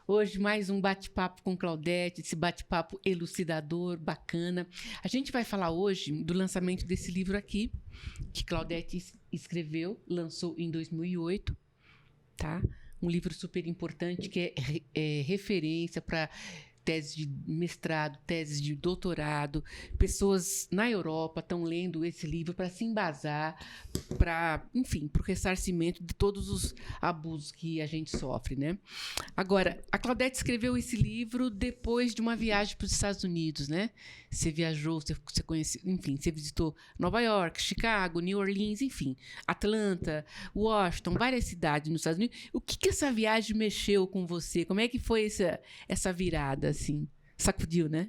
Hoje mais um bate-papo com Claudete, esse bate-papo elucidador, bacana. A gente vai falar hoje do lançamento desse livro aqui, que Claudete escreveu, lançou em 2008, tá? Um livro super importante que é referência para teses de mestrado, teses de doutorado. Pessoas na Europa estão lendo esse livro para se embasar, para, enfim, para o ressarcimento de todos os abusos que a gente sofre, né? Agora, a Claudete escreveu esse livro depois de uma viagem para os Estados Unidos, né? Você viajou, você conheceu, enfim, você visitou Nova York, Chicago, New Orleans, enfim, Atlanta, Washington, várias cidades nos Estados Unidos. O que essa viagem mexeu com você? Como é que foi essa virada, assim? Sacudiu, né?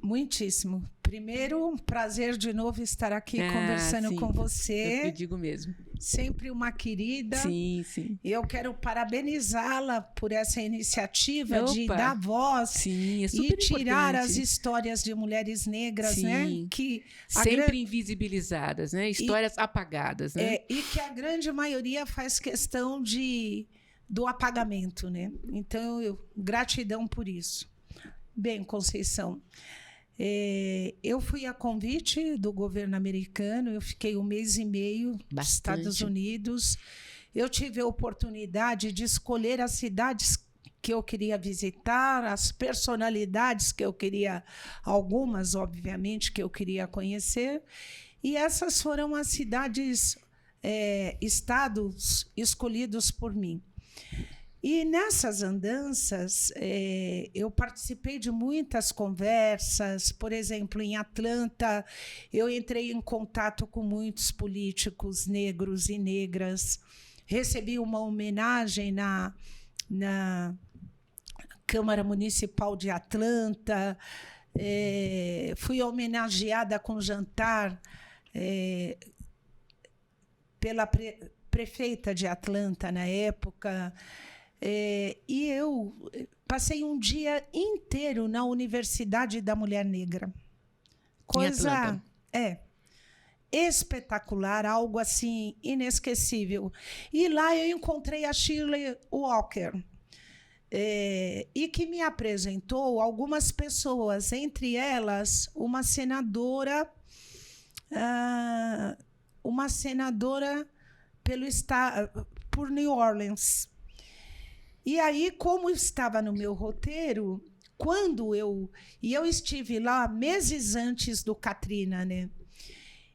Muitíssimo. Primeiro, um prazer de novo estar aqui conversando sim, com você. Eu digo mesmo. Sempre uma querida. Sim, sim. Eu quero parabenizá-la por essa iniciativa de dar voz sim, é e tirar as histórias de mulheres negras, sim, né? Que sempre invisibilizadas, né? Histórias apagadas, né? E que a grande maioria faz questão do apagamento, né? Então, gratidão por isso. Bem, Conceição, eu fui a convite do governo americano, eu fiquei 1 mês e meio nos Estados Unidos. Eu tive a oportunidade de escolher as cidades que eu queria visitar, as personalidades que eu queria, algumas, obviamente, que eu queria conhecer. E essas foram as cidades, estados escolhidos por mim. E nessas andanças, eu participei de muitas conversas. Por exemplo, em Atlanta, eu entrei em contato com muitos políticos negros e negras. Recebi uma homenagem na Câmara Municipal de Atlanta. Fui homenageada com jantar pela prefeita de Atlanta na época. E eu passei um dia inteiro na Universidade da Mulher Negra. Coisa espetacular, algo assim inesquecível. E lá eu encontrei a Shirley Walker, e que me apresentou algumas pessoas, entre elas uma senadora por New Orleans. E aí, como estava no meu roteiro, quando eu estive lá meses antes do Katrina, né?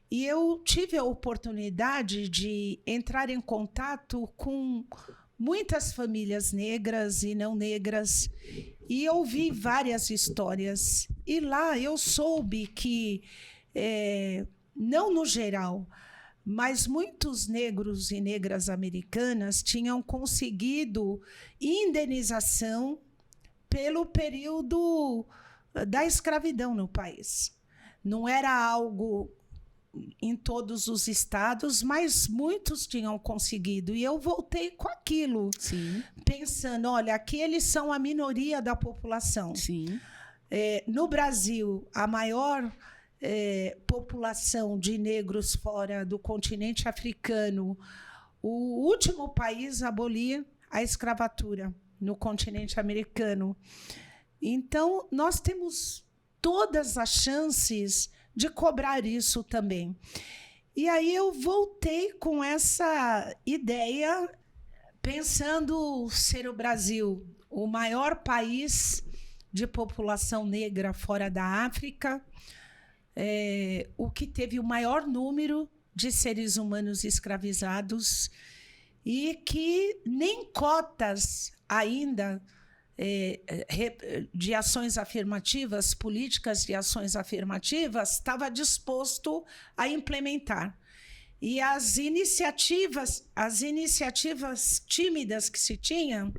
E eu tive a oportunidade de entrar em contato com muitas famílias negras e não negras, e ouvi várias histórias. E lá eu soube que, não no geral, mas muitos negros e negras americanas tinham conseguido indenização pelo período da escravidão no país. Não era algo em todos os estados, mas muitos tinham conseguido. E eu voltei com aquilo, sim, pensando, olha, aqui eles são a minoria da população. Sim. No Brasil, a maior população de negros fora do continente africano, o último país a abolir a escravatura no continente americano. Então, nós temos todas as chances de cobrar isso também. E aí eu voltei com essa ideia, pensando ser o Brasil o maior país de população negra fora da África, o que teve o maior número de seres humanos escravizados, e que nem cotas ainda de ações afirmativas, políticas de ações afirmativas, estava disposto a implementar. E as iniciativas tímidas que se tinham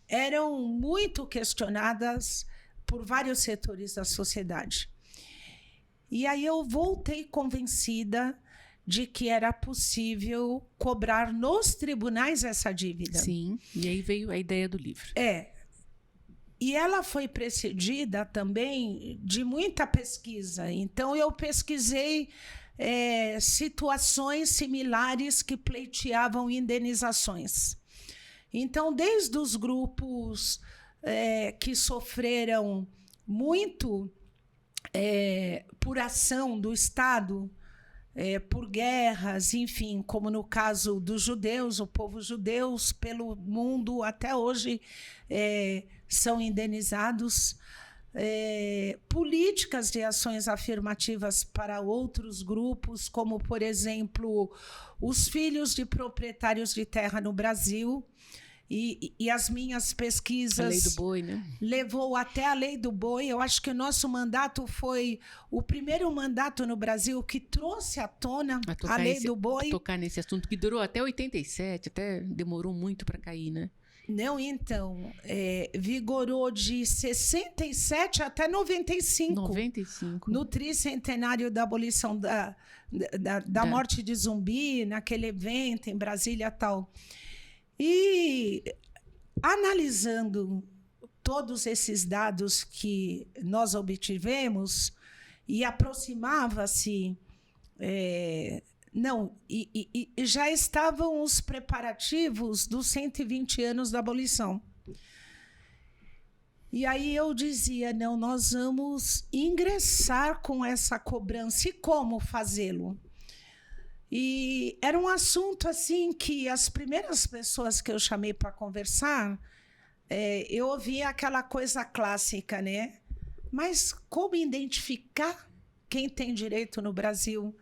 eram muito questionadas por vários setores da sociedade. E aí eu voltei convencida de que era possível cobrar nos tribunais essa dívida. Sim, e aí veio a ideia do livro. E ela foi precedida também de muita pesquisa. Então, eu pesquisei situações similares que pleiteavam indenizações. Então, desde os grupos que sofreram muito por ação do Estado, por guerras, enfim, como no caso dos judeus, o povo judeus pelo mundo até hoje são indenizados. Políticas de ações afirmativas para outros grupos, como, por exemplo, os filhos de proprietários de terra no Brasil. E as minhas pesquisas... A lei do boi, né? Levou até a lei do boi. Eu acho que o nosso mandato foi o primeiro mandato no Brasil que trouxe à tona a lei do boi. Tocar nesse assunto que durou até 87, até demorou muito para cair, né? Não, então, vigorou de 67 até 95. 95. No tricentenário da abolição da morte de Zumbi, naquele evento em Brasília e tal. E analisando todos esses dados que nós obtivemos, e aproximava-se... já estavam os preparativos dos 120 anos da abolição. E aí eu dizia, não, nós vamos ingressar com essa cobrança. E como fazê-lo? E era um assunto assim que as primeiras pessoas que eu chamei para conversar, eu ouvia aquela coisa clássica, né? Mas como identificar quem tem direito no Brasil?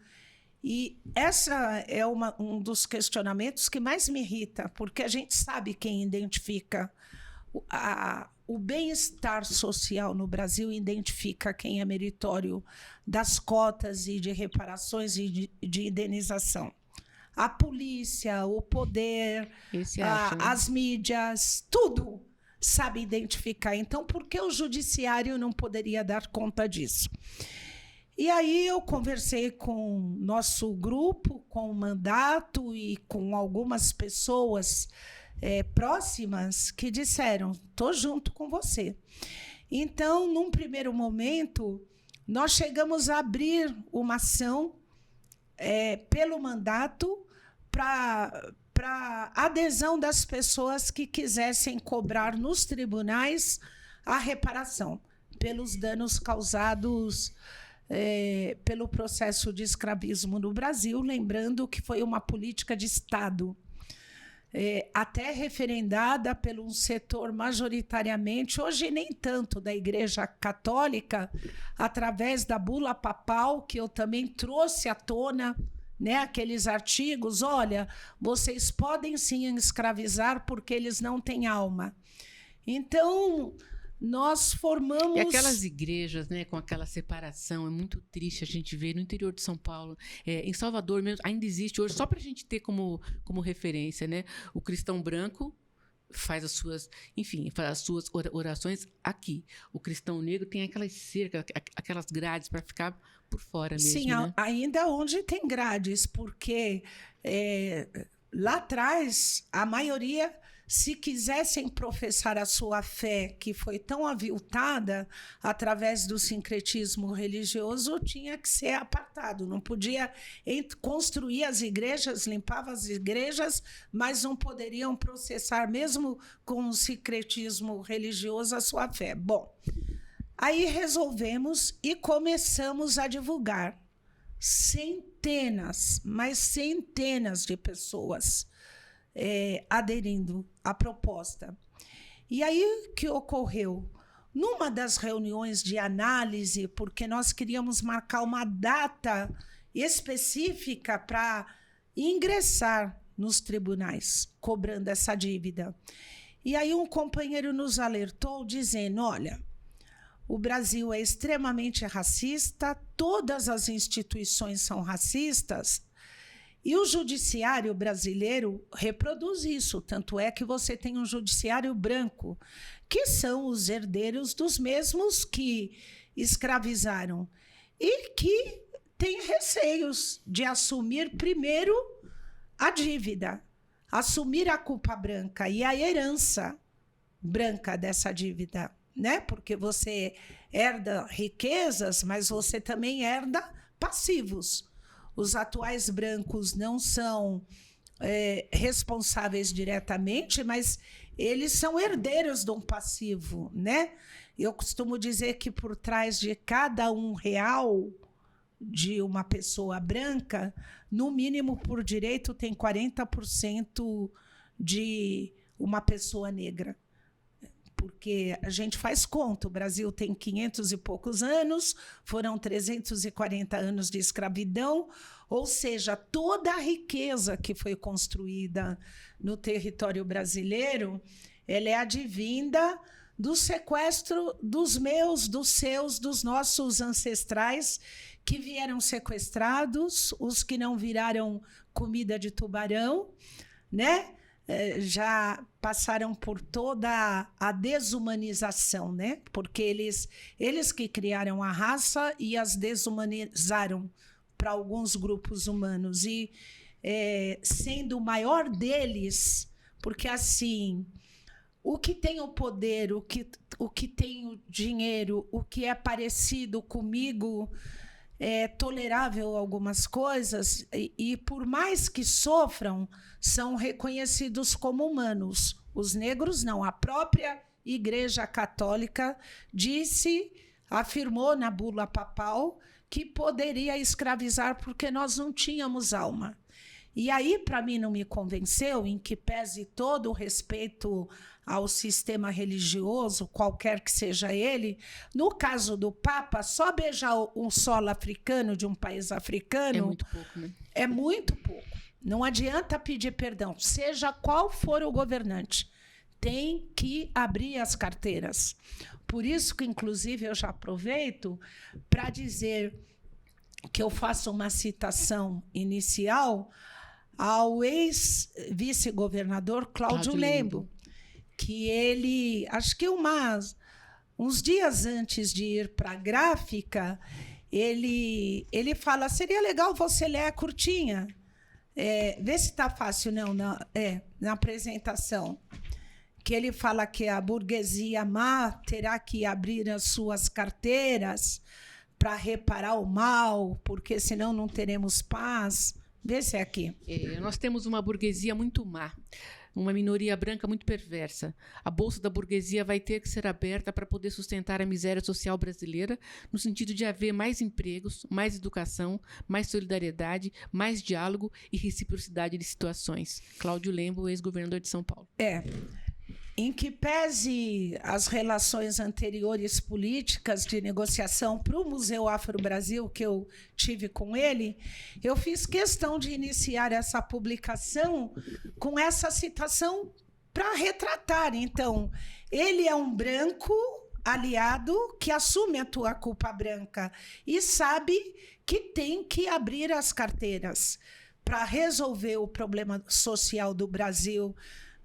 E essa é um dos questionamentos que mais me irrita, porque a gente sabe quem identifica. O bem-estar social no Brasil identifica quem é meritório das cotas e de reparações e de indenização. A polícia, o poder, as mídias, tudo sabe identificar. Então, por que o judiciário não poderia dar conta disso? E aí eu conversei com nosso grupo, com o mandato e com algumas pessoas próximas que disseram, estou junto com você. Então, num primeiro momento, nós chegamos a abrir uma ação pelo mandato para adesão das pessoas que quisessem cobrar nos tribunais a reparação pelos danos causados pelo processo de escravismo no Brasil, lembrando que foi uma política de Estado, até referendada por um setor majoritariamente, hoje nem tanto, da Igreja Católica, através da bula papal, que eu também trouxe à tona, né, aqueles artigos, olha, vocês podem sim escravizar porque eles não têm alma. Então... nós formamos... E aquelas igrejas, né, com aquela separação, é muito triste a gente ver no interior de São Paulo. Em Salvador mesmo, ainda existe hoje, só para a gente ter como referência, né? O cristão branco faz as suas orações aqui. O cristão negro tem aquelas cercas, aquelas grades para ficar por fora mesmo. Sim, né? Ainda onde tem grades, porque lá atrás, a maioria... se quisessem professar a sua fé, que foi tão aviltada através do sincretismo religioso, tinha que ser apartado. Não podia construir as igrejas, limpava as igrejas, mas não poderiam processar, mesmo com o sincretismo religioso, a sua fé. Bom, aí resolvemos e começamos a divulgar. Centenas, mas centenas de pessoas aderindo à proposta. E aí o que ocorreu? Numa das reuniões de análise, porque nós queríamos marcar uma data específica para ingressar nos tribunais, cobrando essa dívida. E aí um companheiro nos alertou, dizendo, olha, o Brasil é extremamente racista, todas as instituições são racistas, e o judiciário brasileiro reproduz isso. Tanto é que você tem um judiciário branco, que são os herdeiros dos mesmos que escravizaram e que têm receios de assumir primeiro a dívida, assumir a culpa branca e a herança branca dessa dívida, né? Porque você herda riquezas, mas você também herda passivos. Os atuais brancos não são responsáveis diretamente, mas eles são herdeiros de um passivo, né? Eu costumo dizer que por trás de cada R$ 1 de uma pessoa branca, no mínimo por direito tem 40% de uma pessoa negra. Porque a gente faz conta, o Brasil tem 500 e poucos anos, foram 340 anos de escravidão, ou seja, toda a riqueza que foi construída no território brasileiro, ela é advinda do sequestro dos meus, dos seus, dos nossos ancestrais que vieram sequestrados, os que não viraram comida de tubarão, né? Já passaram por toda a desumanização, né? Porque eles que criaram a raça e as desumanizaram para alguns grupos humanos. E sendo o maior deles, porque assim, o que tem o poder, o que tem o dinheiro, o que é parecido comigo, é tolerável algumas coisas, e por mais que sofram, são reconhecidos como humanos. Os negros não. A própria Igreja Católica afirmou na bula papal que poderia escravizar porque nós não tínhamos alma. E aí, para mim, não me convenceu, em que pese todo o respeito ao sistema religioso, qualquer que seja ele, no caso do Papa, só beijar um solo africano de um país africano... É muito pouco, né? É muito pouco. Não adianta pedir perdão, seja qual for o governante. Tem que abrir as carteiras. Por isso que, inclusive, eu já aproveito para dizer que eu faço uma citação inicial ao ex-vice-governador Cláudio Lembo, que ele, acho que uns dias antes de ir para a gráfica, ele fala, seria legal você ler a curtinha. Vê se está fácil, não, na apresentação. Que ele fala que a burguesia má terá que abrir as suas carteiras para reparar o mal, porque senão não teremos paz. Vê se é aqui. Nós temos uma burguesia muito má, uma minoria branca muito perversa. A bolsa da burguesia vai ter que ser aberta para poder sustentar a miséria social brasileira, no sentido de haver mais empregos, mais educação, mais solidariedade, mais diálogo e reciprocidade de situações. Cláudio Lembo, ex-governador de São Paulo. Em que pese as relações anteriores políticas de negociação para o Museu Afro-Brasil, que eu tive com ele, eu fiz questão de iniciar essa publicação com essa citação para retratar. Então, ele é um branco aliado que assume a tua culpa branca e sabe que tem que abrir as carteiras para resolver o problema social do Brasil,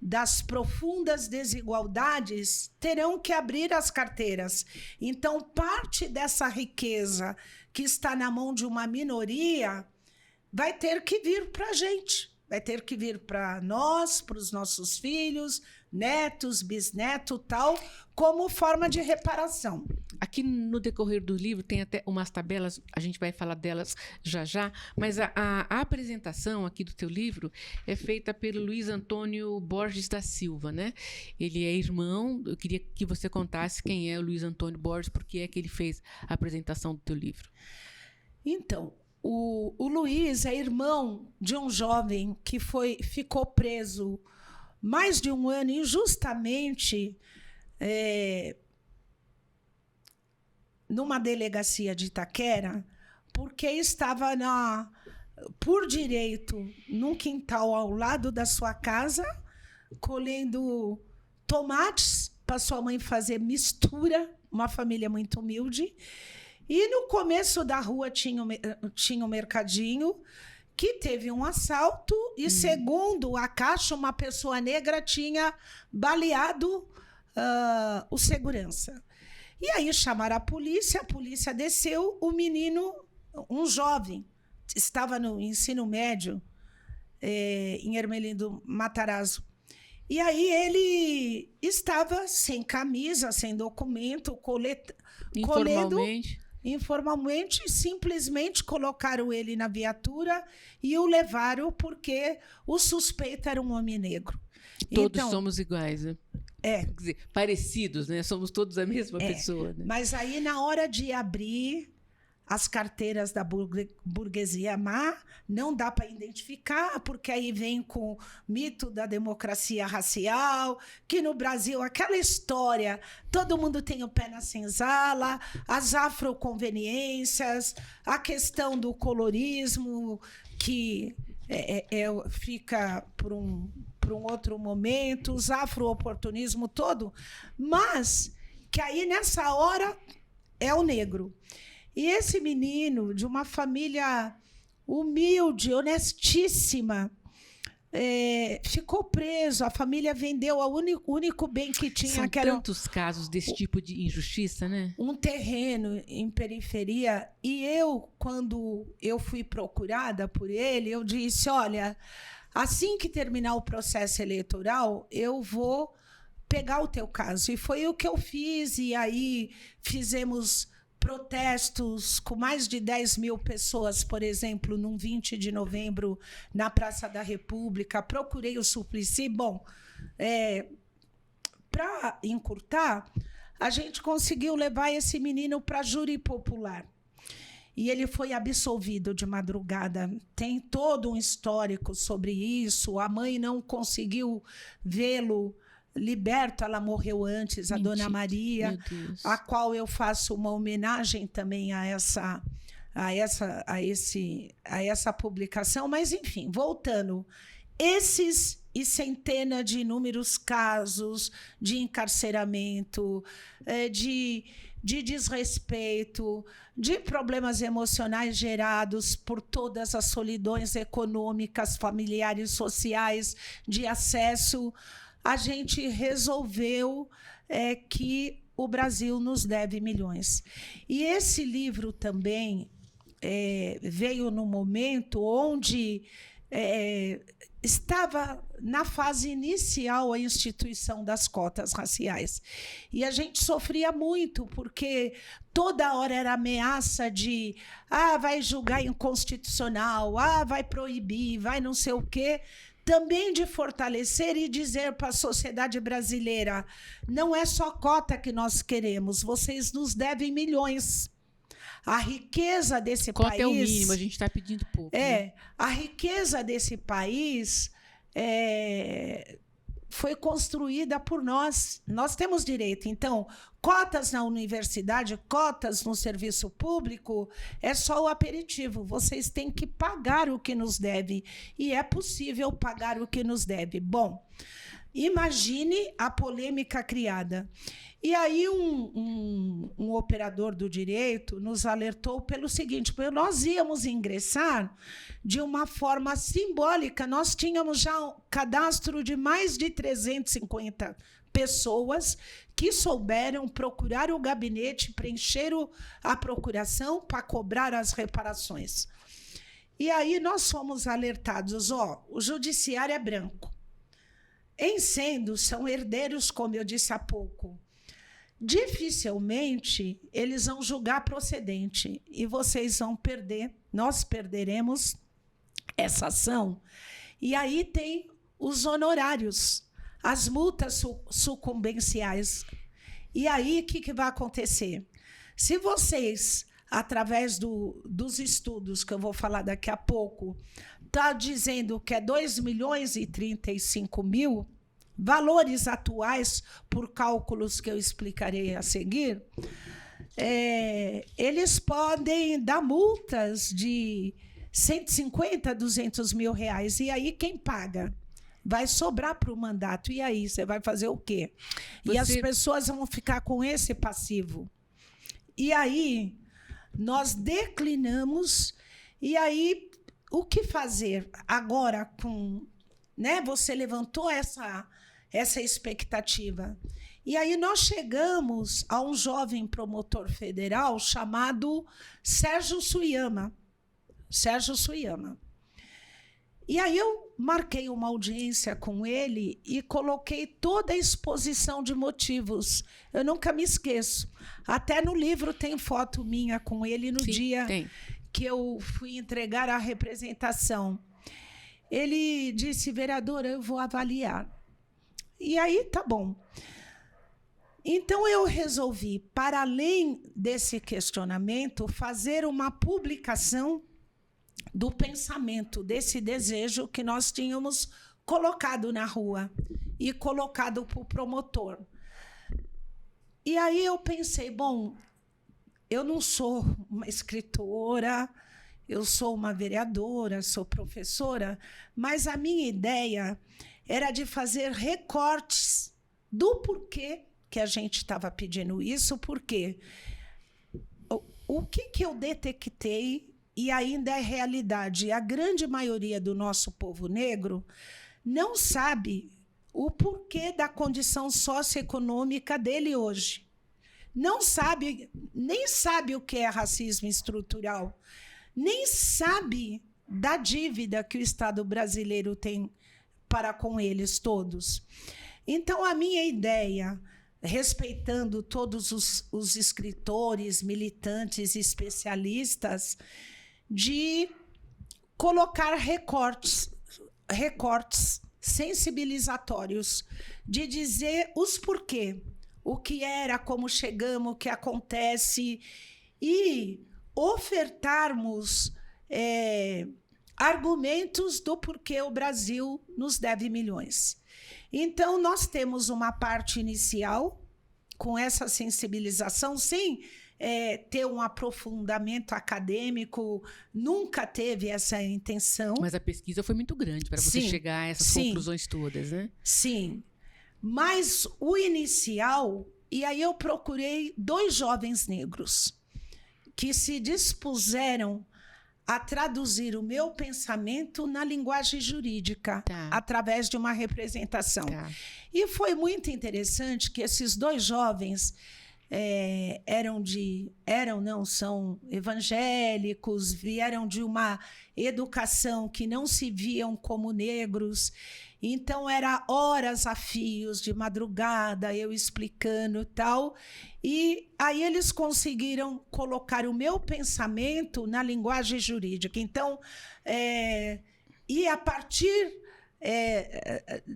das profundas desigualdades, terão que abrir as carteiras. Então, parte dessa riqueza que está na mão de uma minoria vai ter que vir para a gente, vai ter que vir para nós, para os nossos filhos, netos, bisnetos, tal, como forma de reparação. Aqui no decorrer do livro tem até umas tabelas, a gente vai falar delas já, mas a apresentação aqui do teu livro é feita pelo Luiz Antônio Borges da Silva, né? Ele é irmão, eu queria que você contasse quem é o Luiz Antônio Borges, porque é que ele fez a apresentação do teu livro. Então, o Luiz é irmão de um jovem que ficou preso mais de um ano injustamente numa delegacia de Itaquera, porque estava por direito num quintal ao lado da sua casa, colhendo tomates para sua mãe fazer mistura, uma família muito humilde. E no começo da rua tinha um mercadinho que teve um assalto e, segundo a Caixa, uma pessoa negra tinha baleado o segurança. E aí chamaram a polícia desceu, o menino, um jovem, estava no ensino médio, em Ermelindo Matarazzo. E aí ele estava sem camisa, sem documento, informalmente. informalmente, simplesmente colocaram ele na viatura e o levaram porque o suspeito era um homem negro. Todos somos iguais, né? É. Quer dizer, parecidos, né? Somos todos a mesma pessoa. Né? Mas aí, na hora de abrir as carteiras da burguesia má, não dá para identificar, porque aí vem com o mito da democracia racial, que no Brasil, aquela história, todo mundo tem o pé na senzala, as afroconveniências, a questão do colorismo, que fica por um outro momento, os afro-oportunismo todo, mas que aí, nessa hora, é o negro. E esse menino, de uma família humilde, honestíssima, ficou preso. A família vendeu o único bem que tinha. São que era tantos casos desse tipo de injustiça, né? Um terreno em periferia. E eu, quando eu fui procurada por ele, eu disse, olha, assim que terminar o processo eleitoral, eu vou pegar o teu caso. E foi o que eu fiz. E aí fizemos protestos com mais de 10 mil pessoas, por exemplo, num 20 de novembro, na Praça da República. Procurei o Suplicy. Bom, para encurtar, a gente conseguiu levar esse menino para júri popular. E ele foi absolvido de madrugada. Tem todo um histórico sobre isso. A mãe não conseguiu vê-lo liberto, ela morreu antes, a Dona Maria, a qual eu faço uma homenagem também a essa publicação. Mas, enfim, voltando, esses e centenas de inúmeros casos de encarceramento, de desrespeito, de problemas emocionais gerados por todas as solidões econômicas, familiares, sociais, de acesso, a gente resolveu que o Brasil nos deve milhões. E esse livro também veio num momento onde estava na fase inicial a instituição das cotas raciais. E a gente sofria muito, porque toda hora era ameaça de vai julgar inconstitucional, vai proibir, vai não sei o quê. Também de fortalecer e dizer para a sociedade brasileira, não é só cota que nós queremos, vocês nos devem milhões. A riqueza desse país... Cota é o mínimo, a gente está pedindo pouco. Né? A riqueza desse país foi construída por nós. Nós temos direito. Então, cotas na universidade, cotas no serviço público, é só o aperitivo. Vocês têm que pagar o que nos deve. E é possível pagar o que nos deve. Bom, imagine a polêmica criada. E aí um operador do direito nos alertou pelo seguinte, porque nós íamos ingressar de uma forma simbólica. Nós tínhamos já um cadastro de mais de 350 pessoas que souberam procurar o gabinete, preencher a procuração para cobrar as reparações. E aí nós fomos alertados, o judiciário é branco. Em sendo, são herdeiros, como eu disse há pouco. Dificilmente eles vão julgar procedente e vocês vão perder, nós perderemos essa ação. E aí tem os honorários, as multas sucumbenciais. E aí o que vai acontecer? Se vocês, através dos estudos que eu vou falar daqui a pouco, está dizendo que é 2.035.000, valores atuais, por cálculos que eu explicarei a seguir, eles podem dar multas de 150 a 200 mil reais. E aí quem paga? Vai sobrar para o mandato. E aí, você vai fazer o quê? E as pessoas vão ficar com esse passivo. E aí, nós declinamos. E aí, o que fazer agora com... Né? Você levantou essa expectativa. E aí nós chegamos a um jovem promotor federal chamado Sérgio Suyama. Sérgio Suyama. E aí eu marquei uma audiência com ele e coloquei toda a exposição de motivos. Eu nunca me esqueço. Até no livro tem foto minha com ele no dia que eu fui entregar a representação. Ele disse, vereadora, eu vou avaliar. E aí, tá bom. Então, eu resolvi, para além desse questionamento, fazer uma publicação do pensamento, desse desejo que nós tínhamos colocado na rua e colocado para o promotor. E aí eu pensei, bom, eu não sou uma escritora, eu sou uma vereadora, sou professora, mas a minha ideia era de fazer recortes do porquê que a gente estava pedindo isso, porque o que eu detectei, e ainda é realidade, a grande maioria do nosso povo negro não sabe o porquê da condição socioeconômica dele hoje. Não sabe, nem sabe o que é racismo estrutural, nem sabe da dívida que o Estado brasileiro tem para com eles todos. Então, a minha ideia, respeitando todos os escritores, militantes, especialistas, de colocar recortes sensibilizatórios, de dizer os porquê, o que era, como chegamos, o que acontece, e ofertarmos argumentos do porquê o Brasil nos deve milhões. Então, nós temos uma parte inicial com essa sensibilização, sem ter um aprofundamento acadêmico, nunca teve essa intenção. Mas a pesquisa foi muito grande para você chegar a essas conclusões todas, né? Sim, mas o inicial, e aí eu procurei 2 jovens negros que se dispuseram a traduzir o meu pensamento na linguagem jurídica, através de uma representação. E foi muito interessante que esses 2 jovens são evangélicos, vieram de uma educação que não se viam como negros. Então, era horas a fios, de madrugada, eu explicando e tal. E aí eles conseguiram colocar o meu pensamento na linguagem jurídica. Então, e a partir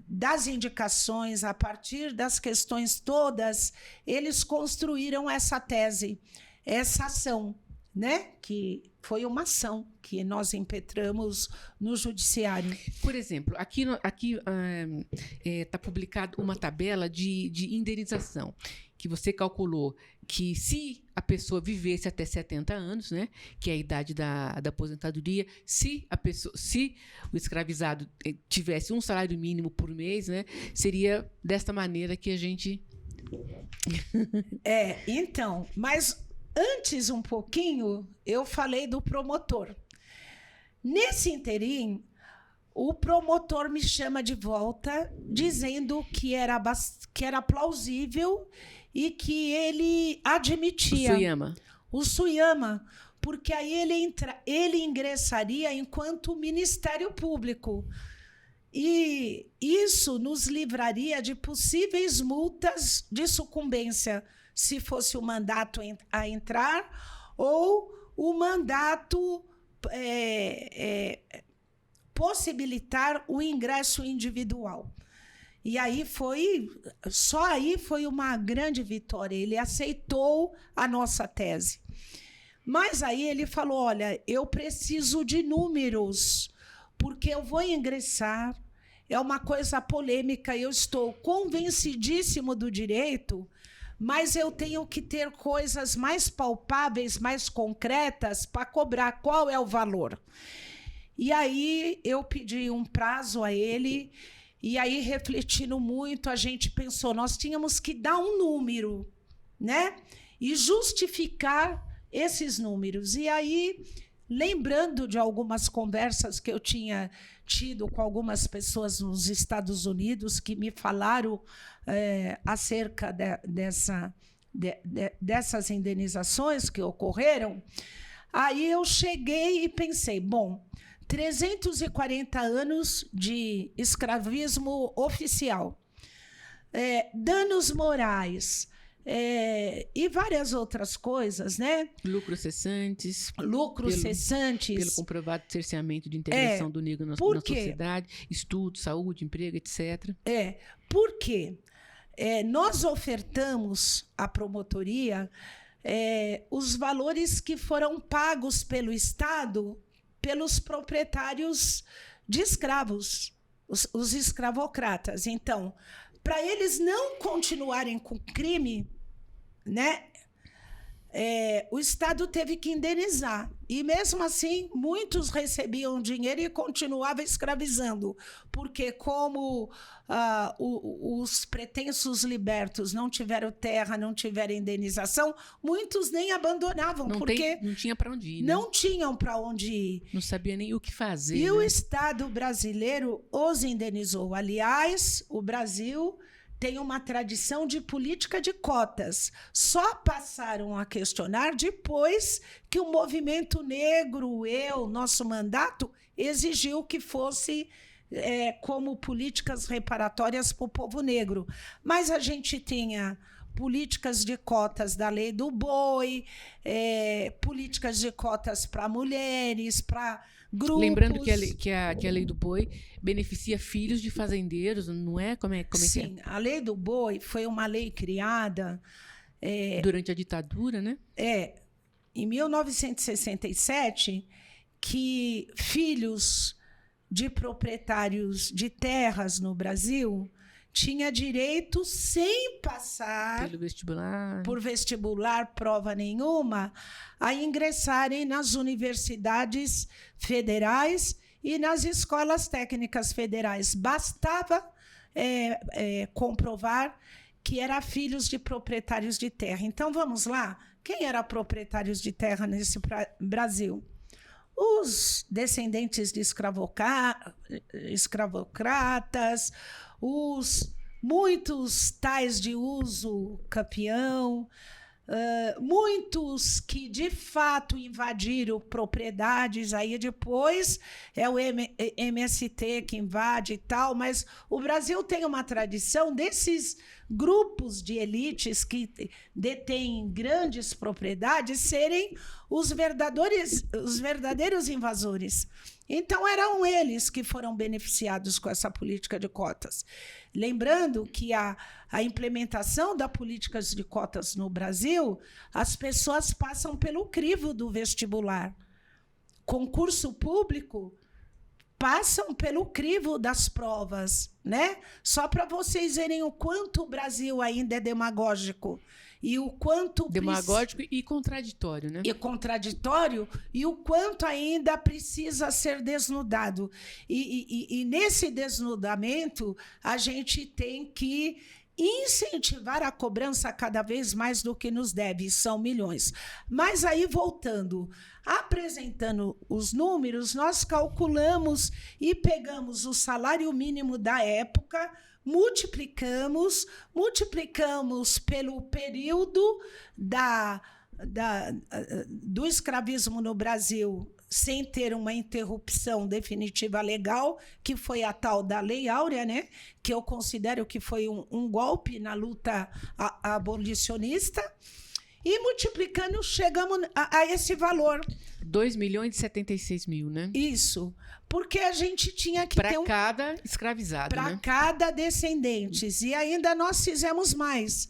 das indicações, a partir das questões todas, eles construíram essa tese, essa ação, né? Que foi uma ação que nós impetramos no judiciário. Por exemplo, aqui está publicada uma tabela de indenização, que você calculou que se a pessoa vivesse até 70 anos, né, que é a idade da aposentadoria, se o escravizado tivesse um salário mínimo por mês, né, seria desta maneira que a gente... Então, mas antes um pouquinho, eu falei do promotor. Nesse interim, o promotor me chama de volta, dizendo que era plausível e que ele admitia... O Suyama, porque aí ele ingressaria enquanto Ministério Público. E isso nos livraria de possíveis multas de sucumbência, se fosse o mandato a entrar ou o mandato possibilitar o ingresso individual. E aí só aí foi uma grande vitória. Ele aceitou a nossa tese. Mas aí ele falou, olha, eu preciso de números, porque eu vou ingressar, é uma coisa polêmica, eu estou convencidíssimo do direito, mas eu tenho que ter coisas mais palpáveis, mais concretas, para cobrar qual é o valor. E aí eu pedi um prazo a ele, e aí, refletindo muito, a gente pensou, nós tínhamos que dar um número, né? E justificar esses números. E aí, lembrando de algumas conversas que eu tinha tido com algumas pessoas nos Estados Unidos que me falaram acerca dessas indenizações que ocorreram, aí eu cheguei e pensei, bom, 340 anos de escravismo oficial, danos morais, e várias outras coisas, né? Lucros cessantes. Cessantes. Pelo comprovado cerceamento de integração do negro na sociedade, estudo, saúde, emprego, etc. Por quê? Nós ofertamos à promotoria os valores que foram pagos pelo Estado pelos proprietários de escravos, os escravocratas. Então, para eles não continuarem com crime, né, o Estado teve que indenizar. E, mesmo assim, muitos recebiam dinheiro e continuavam escravizando, porque como os pretensos libertos não tiveram terra, não tiveram indenização, muitos nem abandonavam, porque não tinha para onde ir, né? Não tinham para onde ir. Não sabia nem o que fazer. E né? o Estado brasileiro os indenizou. Aliás, o Brasil tem uma tradição de política de cotas. Só passaram a questionar depois que o movimento negro, nosso mandato, exigiu que fosse como políticas reparatórias para o povo negro. Mas a gente tinha políticas de cotas da Lei do Boi, políticas de cotas para mulheres, para grupos. Lembrando que a Lei do Boi beneficia filhos de fazendeiros, não é? Como é Sim, que é? A Lei do Boi foi uma lei criada durante a ditadura, né? Em 1967, que filhos de proprietários de terras no Brasil tinha direito, sem passar por vestibular, prova nenhuma, a ingressarem nas universidades federais e nas escolas técnicas federais. Bastava comprovar que eram filhos de proprietários de terra. Então, vamos lá. Quem era proprietários de terra nesse Brasil? Os descendentes de escravocratas, muitos tais de uso capião, muitos que de fato invadiram propriedades, aí depois é o MST que invade e tal, mas o Brasil tem uma tradição desses grupos de elites que detêm grandes propriedades serem os verdadeiros invasores. Então, eram eles que foram beneficiados com essa política de cotas. Lembrando que a implementação da política de cotas no Brasil, as pessoas passam pelo crivo do vestibular. Concurso público, passam pelo crivo das provas, né? Só para vocês verem o quanto o Brasil ainda é demagógico. E o quanto demagógico e contraditório, né? E contraditório, e o quanto ainda precisa ser desnudado. E nesse desnudamento, a gente tem que incentivar a cobrança cada vez mais do que nos deve, são milhões. Mas aí, voltando, apresentando os números, nós calculamos e pegamos o salário mínimo da época, multiplicamos pelo período do escravismo no Brasil, sem ter uma interrupção definitiva legal, que foi a tal da Lei Áurea, né? Que eu considero que foi um golpe na luta abolicionista, e multiplicando, chegamos a esse valor. 2.076.000, né? Isso, porque a gente tinha que ter cada escravizado, para né? cada descendentes. E ainda nós fizemos mais.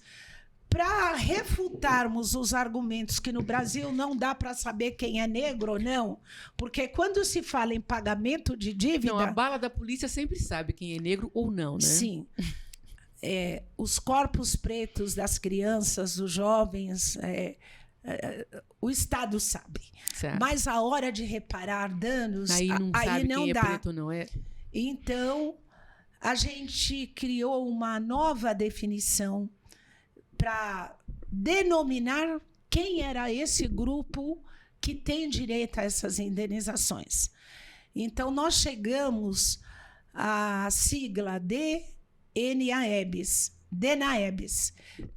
Para refutarmos os argumentos que no Brasil não dá para saber quem é negro ou não, porque quando se fala em pagamento de dívida... Não, a bala da polícia sempre sabe quem é negro ou não, né? Sim. Os corpos pretos das crianças, dos jovens, o Estado sabe. Mas a hora de reparar danos, aí não sabe não quem dá. É preto, não é? Então, a gente criou uma nova definição para denominar quem era esse grupo que tem direito a essas indenizações. Então, nós chegamos à sigla DNAEBS. O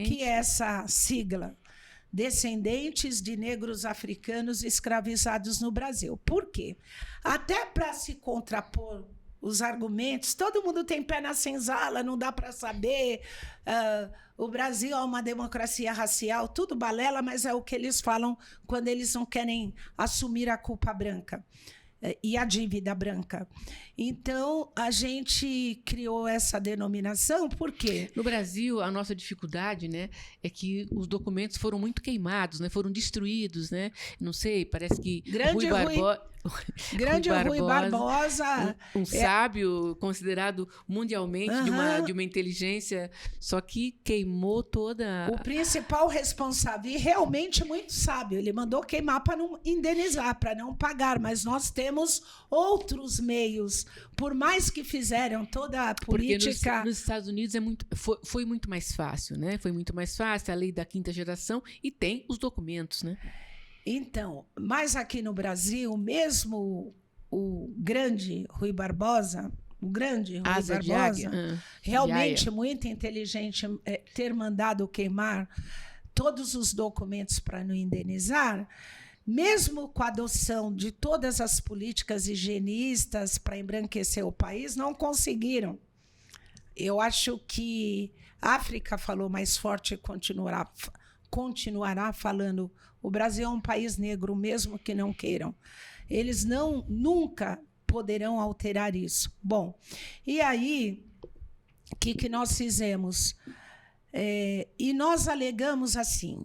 que é essa sigla? descendentes de negros africanos escravizados no Brasil. Por quê? Até para se contrapor os argumentos, todo mundo tem pé na senzala, não dá para saber, o Brasil é uma democracia racial, tudo balela, mas é o que eles falam quando eles não querem assumir a culpa branca e a dívida branca. Então, a gente criou essa denominação, por quê? No Brasil, a nossa dificuldade, né, é que os documentos foram muito queimados, né, foram destruídos, né? Não sei, parece que Grande Rui Barbosa, um sábio considerado mundialmente de uma inteligência, só que queimou toda... O principal responsável, e realmente muito sábio, ele mandou queimar para não indenizar, para não pagar, mas nós temos outros meios, por mais que fizeram toda a política... Porque nos Estados Unidos foi muito mais fácil, né? Foi muito mais fácil, a lei da quinta geração, e tem os documentos, né? Então, mas aqui no Brasil, mesmo o grande Rui Barbosa, realmente muito inteligente, ter mandado queimar todos os documentos para não indenizar, mesmo com a adoção de todas as políticas higienistas para embranquecer o país, não conseguiram. Eu acho que a África falou mais forte e continuará falando. O Brasil é um país negro, mesmo que não queiram. Eles nunca poderão alterar isso. Bom, e aí, o que nós fizemos? E nós alegamos assim,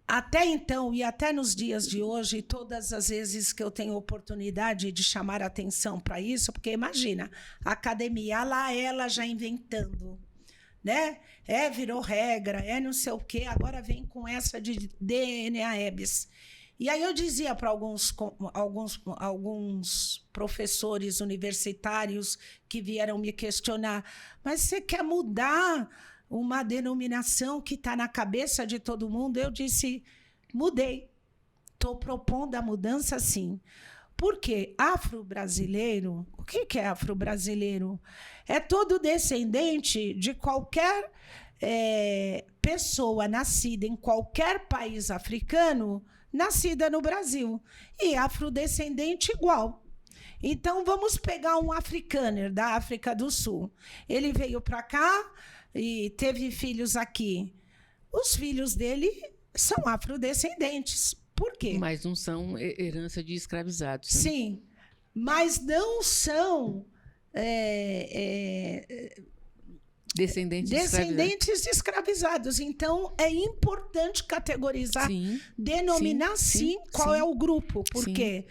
até então e até nos dias de hoje, todas as vezes que eu tenho oportunidade de chamar atenção para isso, porque imagina, a academia, lá ela já inventando, né? Virou regra, não sei o quê, agora vem com essa de DNA-EBS. E aí eu dizia para alguns professores universitários que vieram me questionar, mas você quer mudar uma denominação que está na cabeça de todo mundo? Eu disse, mudei. Estou propondo a mudança, sim. Porque afro-brasileiro, o que é afro-brasileiro? É todo descendente de qualquer pessoa nascida em qualquer país africano, nascida no Brasil. E afrodescendente igual. Então, vamos pegar um africaner da África do Sul. Ele veio para cá e teve filhos aqui. Os filhos dele são afrodescendentes. Por quê? Mas não são herança de escravizados. Né? Sim, mas não são descendentes de escravizados. Então, é importante categorizar, denominar sim qual é o grupo. Por quê?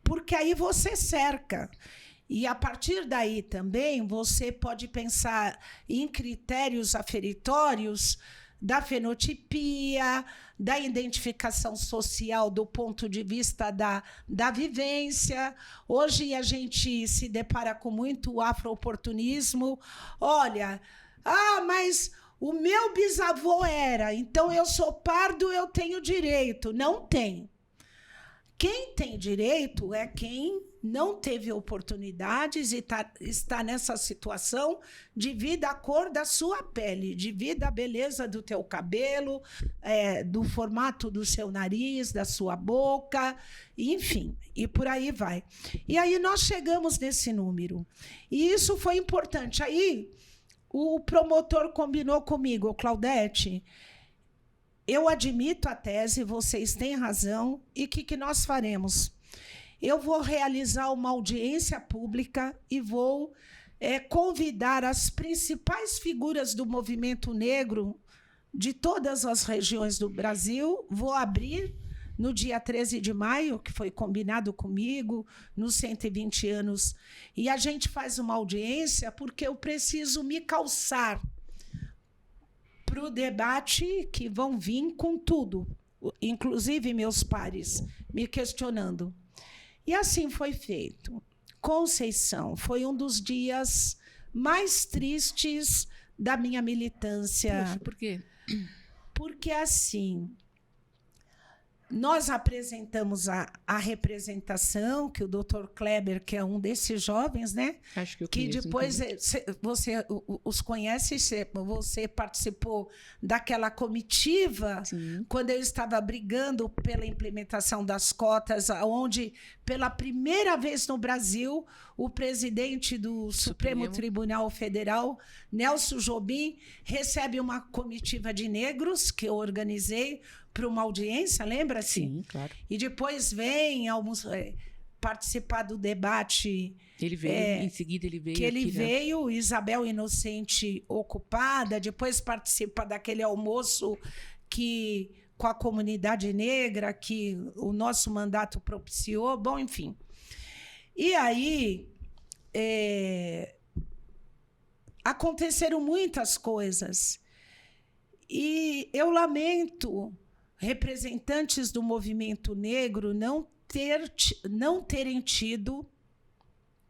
Porque aí você cerca. E, a partir daí, também, você pode pensar em critérios aferitórios da fenotipia, da identificação social do ponto de vista da vivência. Hoje a gente se depara com muito afro-oportunismo. Olha, mas o meu bisavô era, então eu sou pardo, eu tenho direito. Não tem. Quem tem direito é quem não teve oportunidades e está nessa situação devido à cor da sua pele, devido à beleza do teu cabelo, do formato do seu nariz, da sua boca, enfim, e por aí vai. E aí nós chegamos nesse número. E isso foi importante. Aí o promotor combinou comigo, Claudete, eu admito a tese, vocês têm razão, e o que nós faremos? Eu vou realizar uma audiência pública e vou convidar as principais figuras do movimento negro de todas as regiões do Brasil. Vou abrir no dia 13 de maio, que foi combinado comigo, nos 120 anos, e a gente faz uma audiência porque eu preciso me calçar para o debate que vão vir com tudo, inclusive meus pares me questionando. E assim foi feito. Conceição foi um dos dias mais tristes da minha militância. Poxa, por quê? Porque, assim, nós apresentamos a representação, que o Dr. Kleber, que é um desses jovens, né? Acho que eu que conheço, depois você os conhece, você participou daquela comitiva, Sim. quando eu estava brigando pela implementação das cotas, onde, pela primeira vez no Brasil, o presidente do Supremo Tribunal Federal, Nelson Jobim, recebe uma comitiva de negros, que eu organizei, para uma audiência, lembra-se? Sim, claro. E depois vem participar do debate. Ele veio, em seguida ele veio. Que ele aqui, veio, Isabel Inocente ocupada, depois participa daquele almoço com a comunidade negra, que o nosso mandato propiciou. Bom, enfim. E aí aconteceram muitas coisas. E eu lamento representantes do movimento negro não terem tido,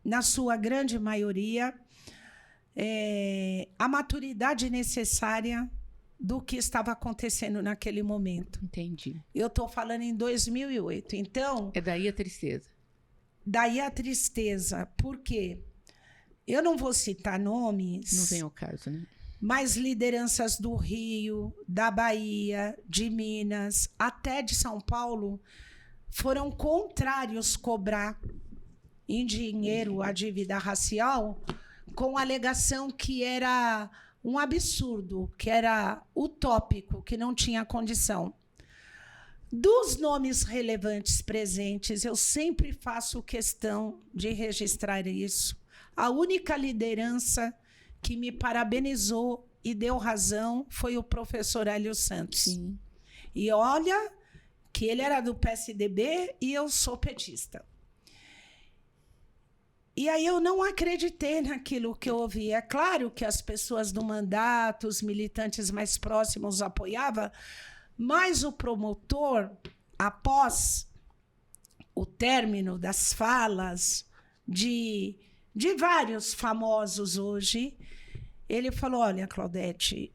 na sua grande maioria, a maturidade necessária do que estava acontecendo naquele momento. Entendi. Eu estou falando em 2008. Então, é daí a tristeza. Daí a tristeza. Por quê? Eu não vou citar nomes. Não vem ao caso, né? Mas lideranças do Rio, da Bahia, de Minas, até de São Paulo, foram contrários cobrar em dinheiro a dívida racial, com a alegação que era um absurdo, que era utópico, que não tinha condição. Dos nomes relevantes presentes, eu sempre faço questão de registrar isso. A única liderança que me parabenizou e deu razão foi o professor Hélio Santos. Sim. E olha que ele era do PSDB e eu sou petista. E aí eu não acreditei naquilo que eu ouvi. É claro que as pessoas do mandato, os militantes mais próximos apoiavam, mas o promotor, após o término das falas de vários famosos hoje, ele falou: olha, Claudete,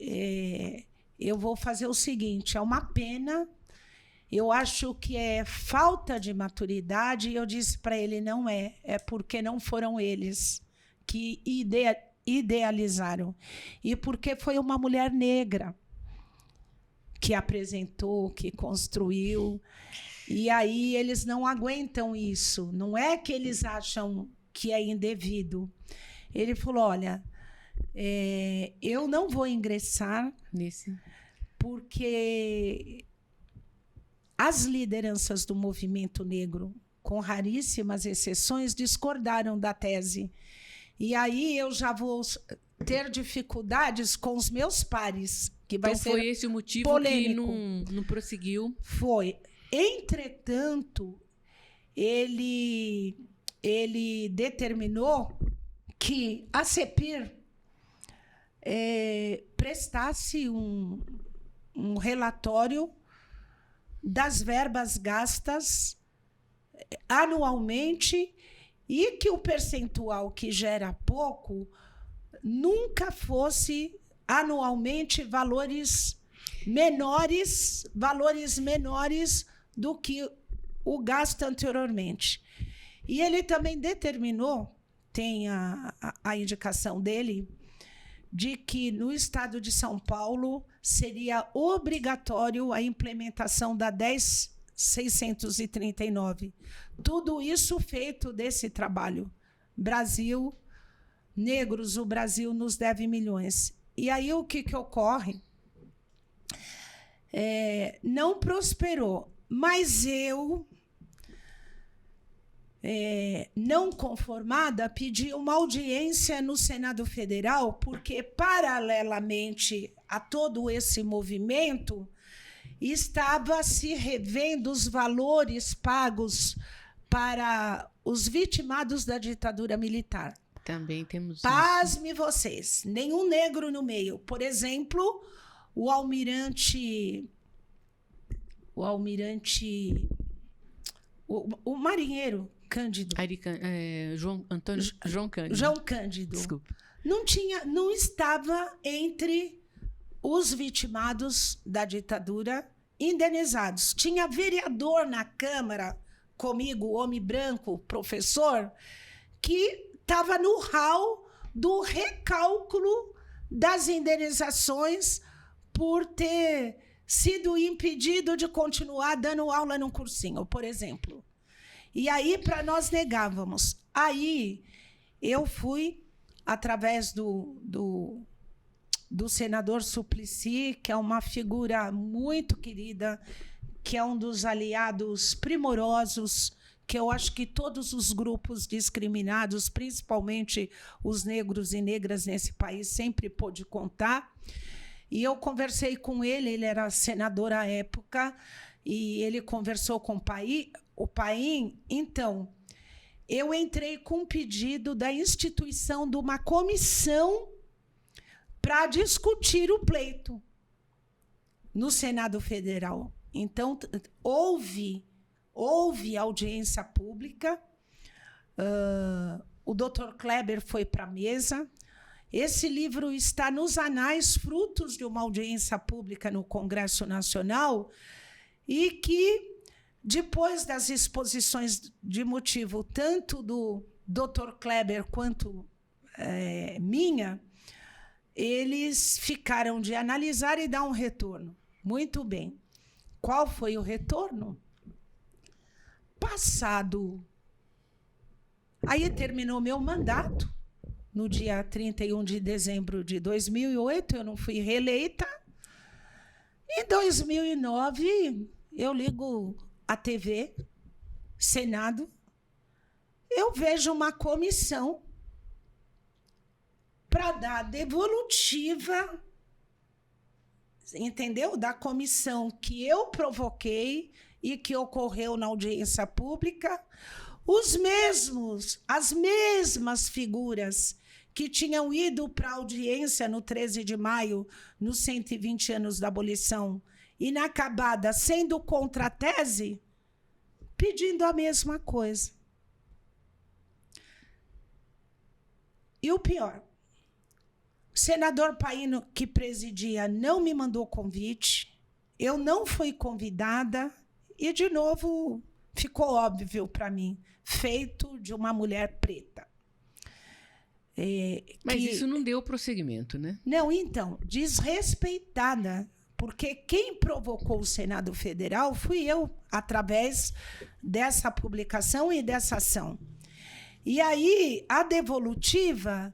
eu vou fazer o seguinte, é uma pena, eu acho que é falta de maturidade, e eu disse para ele: não é porque não foram eles que idealizaram, e porque foi uma mulher negra que apresentou, que construiu, e aí eles não aguentam isso, não é que eles acham que é indevido. Ele falou: olha, eu não vou ingressar porque as lideranças do movimento negro, com raríssimas exceções, discordaram da tese. E aí eu já vou ter dificuldades com os meus pares, que vai ser foi esse o motivo polêmico. Que não prosseguiu? Foi. Entretanto, ele determinou que a CEPIR prestasse um relatório das verbas gastas anualmente e que o percentual que gera pouco nunca fosse anualmente valores menores do que o gasto anteriormente. E ele também determinou, tem a indicação dele, de que no estado de São Paulo seria obrigatório a implementação da 10.639. Tudo isso feito desse trabalho. Brasil, negros, o Brasil nos deve milhões. E aí o que ocorre? Não prosperou, mas eu, não conformada, pedi uma audiência no Senado Federal, porque, paralelamente a todo esse movimento, estava se revendo os valores pagos para os vitimados da ditadura militar. Também temos Pasme vocês, nenhum negro no meio. Por exemplo, o marinheiro Cândido. João Cândido. João Cândido. Desculpa. Não estava entre os vitimados da ditadura indenizados. Tinha vereador na Câmara comigo, homem branco, professor, que estava no hall do recálculo das indenizações por ter sido impedido de continuar dando aula num cursinho, por exemplo. E aí, para nós negávamos. Aí, eu fui, através do senador Suplicy, que é uma figura muito querida, que é um dos aliados primorosos, que eu acho que todos os grupos discriminados, principalmente os negros e negras nesse país, sempre pôde contar. E eu conversei com ele, ele era senador à época, e ele conversou com o Paim. Então, eu entrei com um pedido da instituição de uma comissão para discutir o pleito no Senado Federal. Então, houve audiência pública, o Dr. Kleber foi para a mesa. Esse livro está nos anais, frutos de uma audiência pública no Congresso Nacional, e que, depois das exposições de motivo, tanto do Dr. Kleber quanto minha, eles ficaram de analisar e dar um retorno. Muito bem. Qual foi o retorno? Passado. Aí terminou meu mandato, no dia 31 de dezembro de 2008, eu não fui reeleita. Em 2009, eu ligo a TV, Senado, eu vejo uma comissão para dar devolutiva, entendeu? Da comissão que eu provoquei e que ocorreu na audiência pública, as mesmas figuras que tinham ido para a audiência no 13 de maio, nos 120 anos da abolição, inacabada, sendo contra a tese, pedindo a mesma coisa. E o pior, o senador Paim, que presidia, não me mandou convite, eu não fui convidada, e, de novo, ficou óbvio para mim, feito de uma mulher preta. Mas isso não deu prosseguimento, né? Não, então, desrespeitada, porque quem provocou o Senado Federal fui eu, através dessa publicação e dessa ação. E aí, a devolutiva,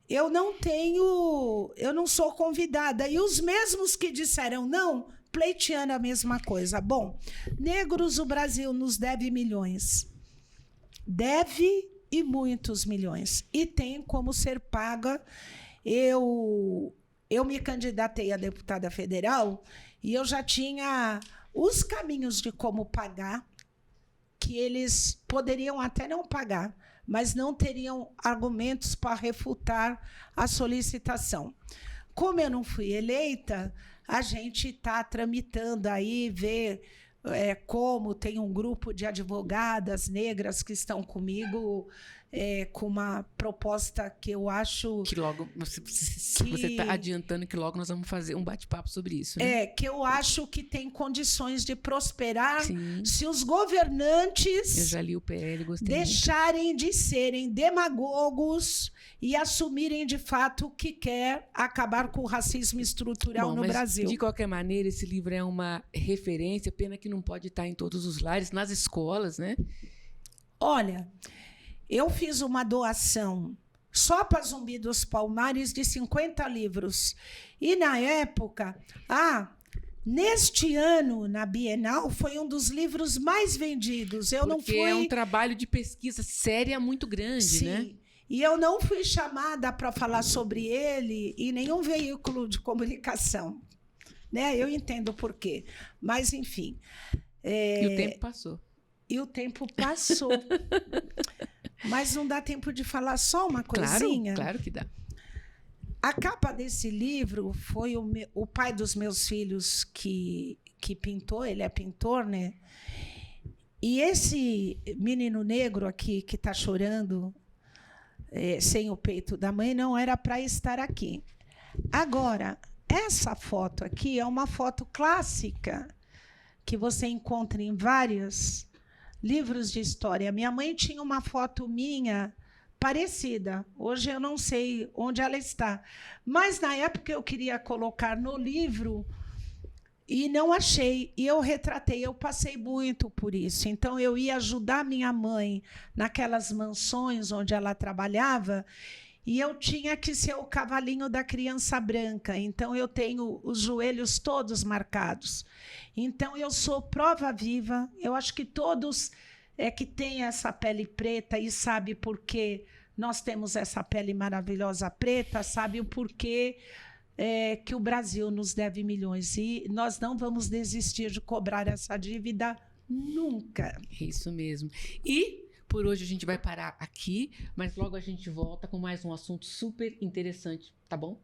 eu não sou convidada. E os mesmos que disseram não, pleiteando a mesma coisa. Bom, negros, o Brasil nos deve milhões. Deve e muitos milhões. E tem como ser paga. Eu me candidatei a deputada federal e eu já tinha os caminhos de como pagar, que eles poderiam até não pagar, mas não teriam argumentos para refutar a solicitação. Como eu não fui eleita, a gente está tramitando aí, ver como tem um grupo de advogadas negras que estão comigo com uma proposta que eu acho... Que logo, você está adiantando que logo nós vamos fazer um bate-papo sobre isso, né? Que eu acho que tem condições de prosperar. Sim. Se os governantes... Eu já li o PL, gostei deixarem muito. De serem demagogos e assumirem de fato que quer acabar com o racismo estrutural no Brasil. De qualquer maneira, esse livro é uma referência, pena que não pode estar em todos os lares, nas escolas, né? Olha, eu fiz uma doação só para Zumbi dos Palmares de 50 livros. E, na época, neste ano, na Bienal, foi um dos livros mais vendidos. Porque é um trabalho de pesquisa séria muito grande, sim, né? E eu não fui chamada para falar sobre ele em nenhum veículo de comunicação. Né? Eu entendo por quê. Mas, enfim... E o tempo passou. E o tempo passou. Mas não dá tempo de falar só uma coisinha? Claro que dá. A capa desse livro foi o pai dos meus filhos que pintou, ele é pintor, né? E esse menino negro aqui que está chorando sem o peito da mãe não era para estar aqui. Agora, essa foto aqui é uma foto clássica que você encontra em vários livros de história. Minha mãe tinha uma foto minha parecida. Hoje eu não sei onde ela está. Mas na época eu queria colocar no livro e não achei. E eu retratei. Eu passei muito por isso. Então eu ia ajudar minha mãe naquelas mansões onde ela trabalhava. E eu tinha que ser o cavalinho da criança branca. Então, eu tenho os joelhos todos marcados. Então, eu sou prova viva. Eu acho que todos que têm essa pele preta e sabem por que nós temos essa pele maravilhosa preta, sabem o porquê que o Brasil nos deve milhões. E nós não vamos desistir de cobrar essa dívida nunca. Isso mesmo. E por hoje a gente vai parar aqui, mas logo a gente volta com mais um assunto super interessante, tá bom?